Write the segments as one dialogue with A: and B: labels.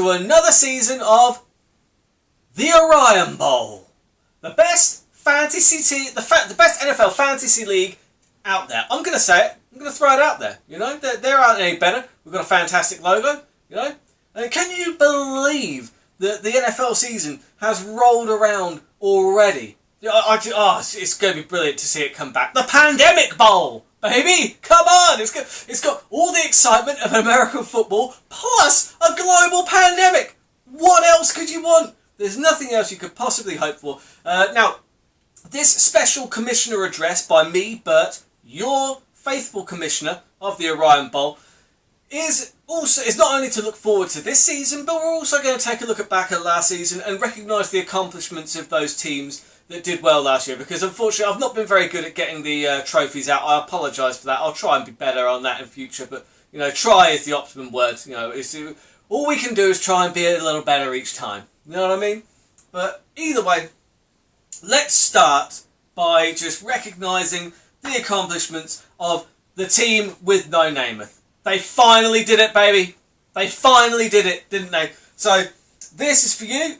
A: to another season of the Orion Bowl, the best fantasy team, the best NFL fantasy league out there. I'm going to say it. I'm going to throw it out there. You know, there aren't any better. We've got a fantastic logo. You know, and can you believe that the NFL season has rolled around already? It's going to be brilliant to see it come back. The Pandemic Bowl, baby! Come on! It's got all the excitement of American football plus a global pandemic. What else could you want? There's nothing else you could possibly hope for. Now, this special commissioner address by me, Burt, your faithful commissioner of the Orion Bowl, is not only to look forward to this season, but we're also going to take a look back at last season and recognise the accomplishments of those teams that did well last year, because unfortunately I've not been very good at getting the trophies out. I apologise for that. I'll try and be better on that in future, but you know, try is the optimum word. You know, all we can do is try and be a little better each time. You know what I mean? But either way, let's start by just recognising the accomplishments of the team with no Namath. They finally did it, baby. They finally did it, didn't they? So this is for you.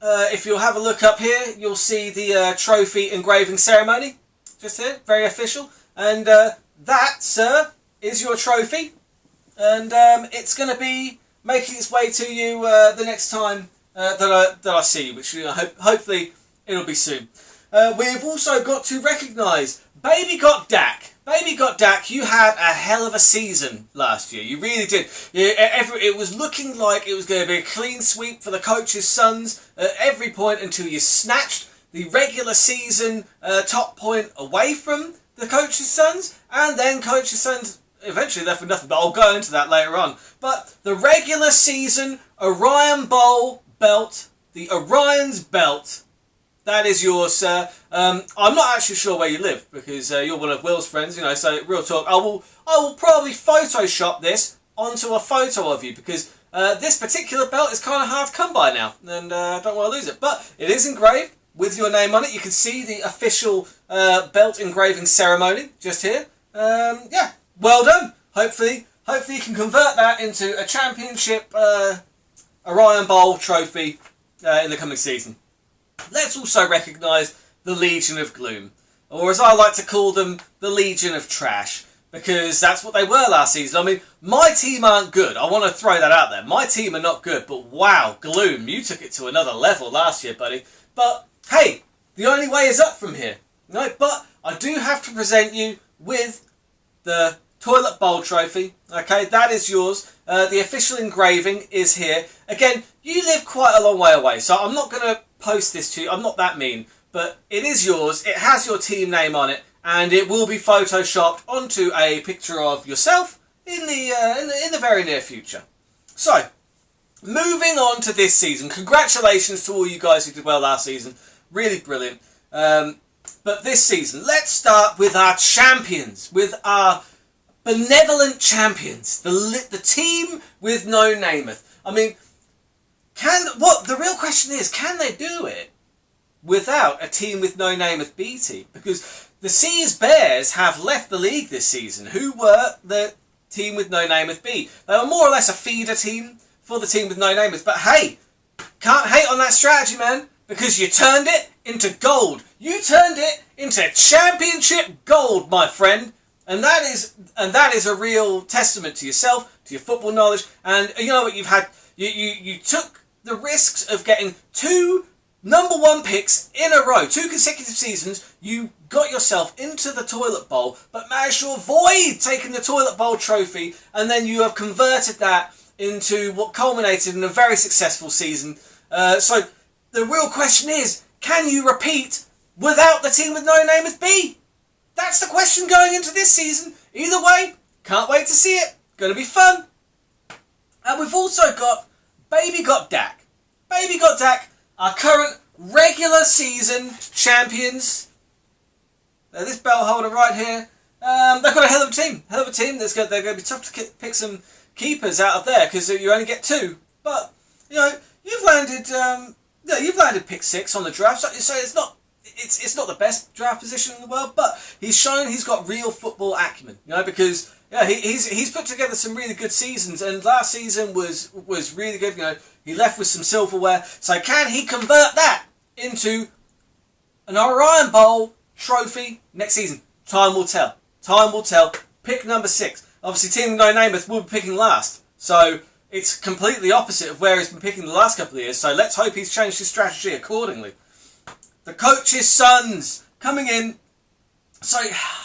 A: If you'll have a look up here, you'll see the trophy engraving ceremony. Just here, very official. And that, sir, is your trophy. And it's going to be making its way to you the next time that I see you, which hopefully it'll be soon. We've also got to recognise Baby Got Dak. Baby Got Dak, you had a hell of a season last year. You really did. It was looking like it was going to be a clean sweep for the coach's sons at every point until you snatched the regular season top point away from the coach's sons, and then coach's sons eventually left with nothing, but I'll go into that later on. But the regular season Orion Bowl belt, the Orion's belt, that is yours, sir. I'm not actually sure where you live, because you're one of Will's friends, you know, so real talk. I will probably Photoshop this onto a photo of you, because this particular belt is kind of hard to come by now, and I don't want to lose it. But it is engraved with your name on it. You can see the official belt engraving ceremony just here. Yeah, well done. Hopefully you can convert that into a championship Orion Bowl trophy in the coming season. Let's also recognise the Legion of Gloom, or as I like to call them, the Legion of Trash, because that's what they were last season. I mean, my team aren't good. I want to throw that out there. My team are not good, but wow, Gloom, you took it to another level last year, buddy. But hey, the only way is up from here. No, but I do have to present you with the Toilet Bowl trophy. Okay, that is yours. The official engraving is here. Again, you live quite a long way away, so I'm not going to post this to you. I'm not that mean, but it is yours. It has your team name on it, and it will be photoshopped onto a picture of yourself in the very near future. So, moving on to this season. Congratulations to all you guys who did well last season. Really brilliant. But this season, let's start with our champions, with our benevolent champions, the team with no Namath. I mean, the real question is, can they do it without a team with no Namath B team? Because the Seas Bears have left the league this season. Who were the team with no Namath B? They were more or less a feeder team for the team with no Namath. But hey, can't hate on that strategy, man, because you turned it into gold. You turned it into championship gold, my friend. And that is a real testament to yourself, to your football knowledge, and you know what you've had. You took the risks of getting 2 number 1 picks in a row, 2 consecutive seasons. You got yourself into the Toilet Bowl, but managed to avoid taking the Toilet Bowl trophy, and then you have converted that into what culminated in a very successful season. So the real question is, can you repeat without the team with no Namath B? That's the question going into this season. Either way, can't wait to see it. Going to be fun. And we've also got Baby Got Dak. Baby Got Dak, our current regular season champions. This belt holder right here. They've got a hell of a team. Hell of a team. They're going to be tough to pick some keepers out of there, because you only get 2. But you know, you've landed pick 6 on the draft, so it's not. It's not the best draft position in the world, but he's shown he's got real football acumen, you know, because Yeah, he's put together some really good seasons, and last season was really good. You know, he left with some silverware. So can he convert that into an Orion Bowl trophy next season? Time will tell. Time will tell. Pick number 6. Obviously, Team No Namath will be picking last. So it's completely opposite of where he's been picking the last couple of years. So let's hope he's changed his strategy accordingly. The coach's sons coming in. So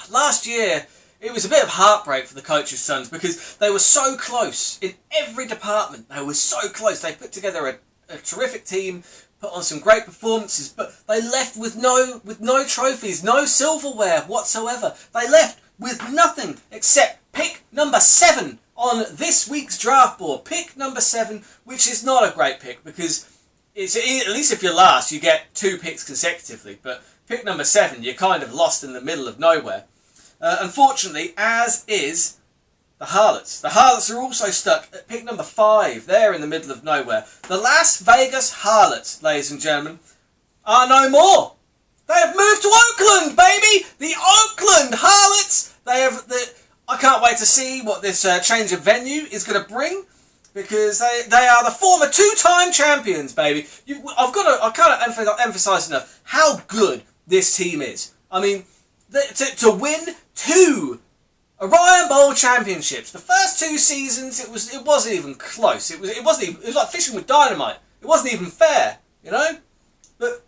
A: last year, it was a bit of heartbreak for the coach's sons because they were so close in every department. They were so close. They put together a terrific team, put on some great performances, but they left with no trophies, no silverware whatsoever. They left with nothing except pick number 7 on this week's draft board. Pick number 7, which is not a great pick because it's, at least if you're last, you get 2 picks consecutively. But pick number 7, you're kind of lost in the middle of nowhere. Unfortunately, as is the Harlots. The Harlots are also stuck at pick number 5. They're in the middle of nowhere. The Las Vegas Harlots, ladies and gentlemen, are no more. They have moved to Oakland, baby! The Oakland Harlots! I can't wait to see what this change of venue is going to bring, because they are the former 2-time champions, baby. I can't emphasise enough how good this team is. I mean, to win 2 Orion Bowl championships. The first 2 seasons, it wasn't even close. It was like fishing with dynamite. It wasn't even fair, you know. But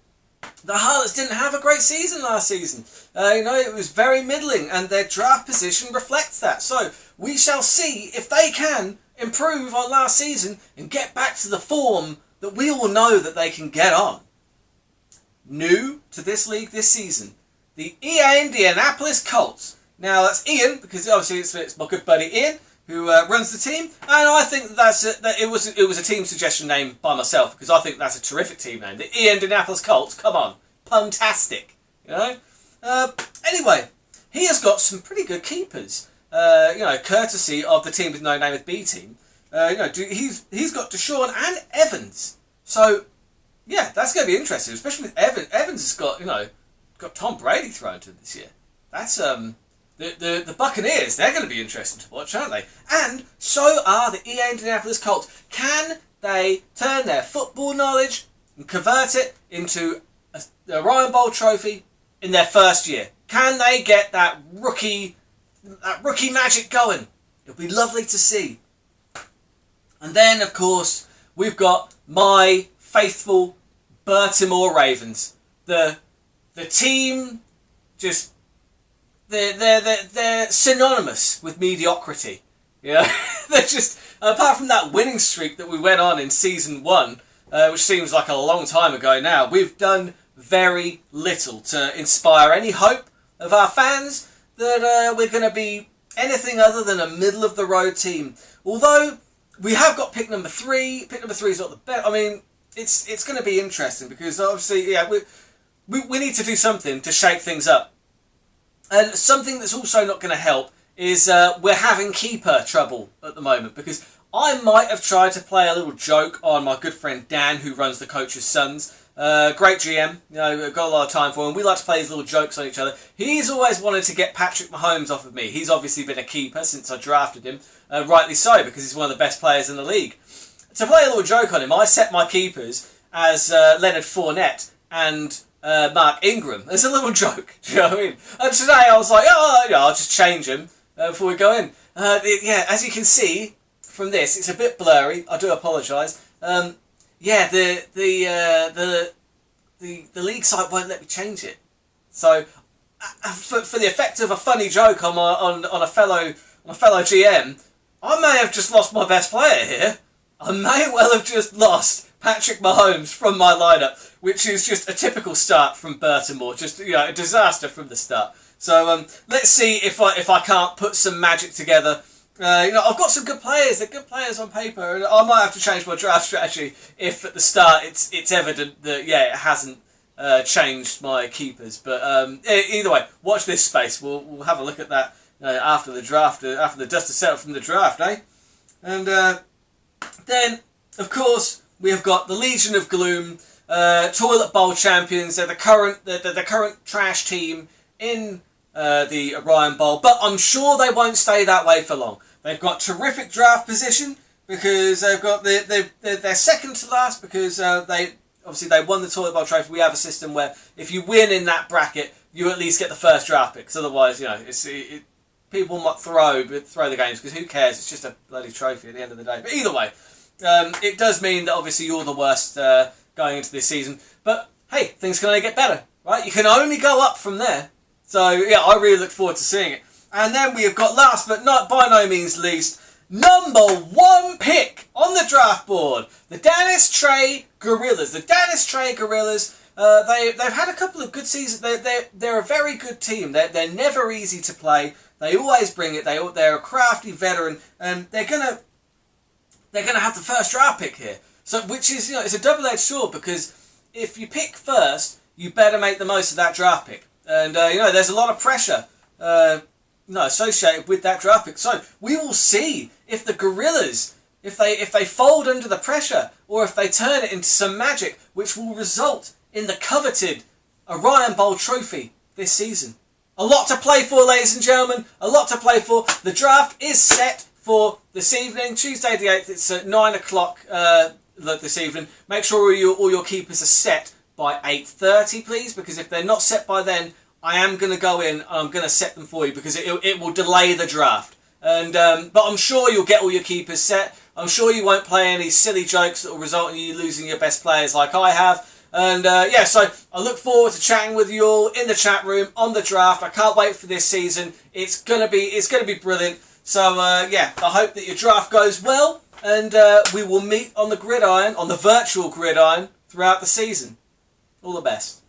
A: the Harlots didn't have a great season last season. It was very middling, and their draft position reflects that. So we shall see if they can improve on last season and get back to the form that we all know that they can get on. New to this league this season, the Indianapolis Colts. Now that's Ian, because obviously it's my good buddy Ian who runs the team, and I think that it was a team suggestion name by myself, because I think that's a terrific team name. The Indianapolis Colts, come on, puntastic, you know. Anyway, he has got some pretty good keepers, courtesy of the team with no name with B team. He's got Deshaun and Evans, so yeah, that's going to be interesting, especially with Evans. Evans has got Tom Brady thrown to this year. That's the Buccaneers, they're going to be interesting to watch, aren't they? And so are the Indianapolis Colts. Can they turn their football knowledge and convert it into the Orion Bowl trophy in their first year? Can they get that rookie magic going? It'll be lovely to see. And then, of course, we've got my faithful Baltimore Ravens. The team just... They're synonymous with mediocrity. Yeah, they're just, apart from that winning streak that we went on in season 1, which seems like a long time ago now, we've done very little to inspire any hope of our fans that we're going to be anything other than a middle of the road team. Although we have got pick number 3. Pick number 3 is not the best. I mean, it's going to be interesting because obviously, yeah, we need to do something to shake things up. And something that's also not going to help is we're having keeper trouble at the moment, because I might have tried to play a little joke on my good friend Dan, who runs the Coach's Sons. Great GM, got a lot of time for him. We like to play these little jokes on each other. He's always wanted to get Patrick Mahomes off of me. He's obviously been a keeper since I drafted him, rightly so, because he's one of the best players in the league. To play a little joke on him, I set my keepers as Leonard Fournette and Mark Ingram. It's a little joke, do you know what I mean? And today I was like, I'll just change them before we go in. As you can see from this, it's a bit blurry. I do apologise. The league site won't let me change it. So, for the effect of a funny joke on a fellow GM, I may have just lost my best player here. I may well have just lost Patrick Mahomes from my lineup, which is just a typical start from Baltimore, just a disaster from the start. So let's see if I can't put some magic together. I've got some good players. They're good players on paper, and I might have to change my draft strategy if at the start it's evident that it hasn't changed my keepers. But either way, watch this space. We'll have a look at that after the draft, after the dust has settled from the draft, eh? And then, of course, we have got the Legion of Gloom, Toilet Bowl champions. They're the current trash team in the Orion Bowl, but I'm sure they won't stay that way for long. They've got terrific draft position because they've got they're second to last because they won the Toilet Bowl trophy. We have a system where if you win in that bracket, you at least get the first draft pick. Because otherwise, people might throw the games because who cares? It's just a bloody trophy at the end of the day. But either way, it does mean that obviously you're the worst going into this season. But hey, things can only get better, right? You can only go up from there. So yeah, I really look forward to seeing it. And then we have got last but not by no means least, number 1 pick on the draft board, the Dansitray Gorillas. The Dansitray Gorillas, they've had a couple of good seasons. They're a very good team. They're never easy to play. They always bring it. They're a crafty veteran, and they're gonna have the first draft pick here. So which is it's a double-edged sword because if you pick first, you better make the most of that draft pick. And there's a lot of pressure associated with that draft pick. So we will see if the Gorillas, if they fold under the pressure, or if they turn it into some magic, which will result in the coveted Orion Bowl trophy this season. A lot to play for, ladies and gentlemen. A lot to play for. The draft is set for this evening, Tuesday the 8th. It's at 9 o'clock this evening. Make sure all your keepers are set by 8:30, please, because if they're not set by then, I am going to go in and I'm going to set them for you because it will delay the draft. And but I'm sure you'll get all your keepers set. I'm sure you won't play any silly jokes that will result in you losing your best players like I have. And so I look forward to chatting with you all in the chat room on the draft. I can't wait for this season. It's gonna be brilliant. So I hope that your draft goes well, and we will meet on the gridiron, on the virtual gridiron, throughout the season. All the best.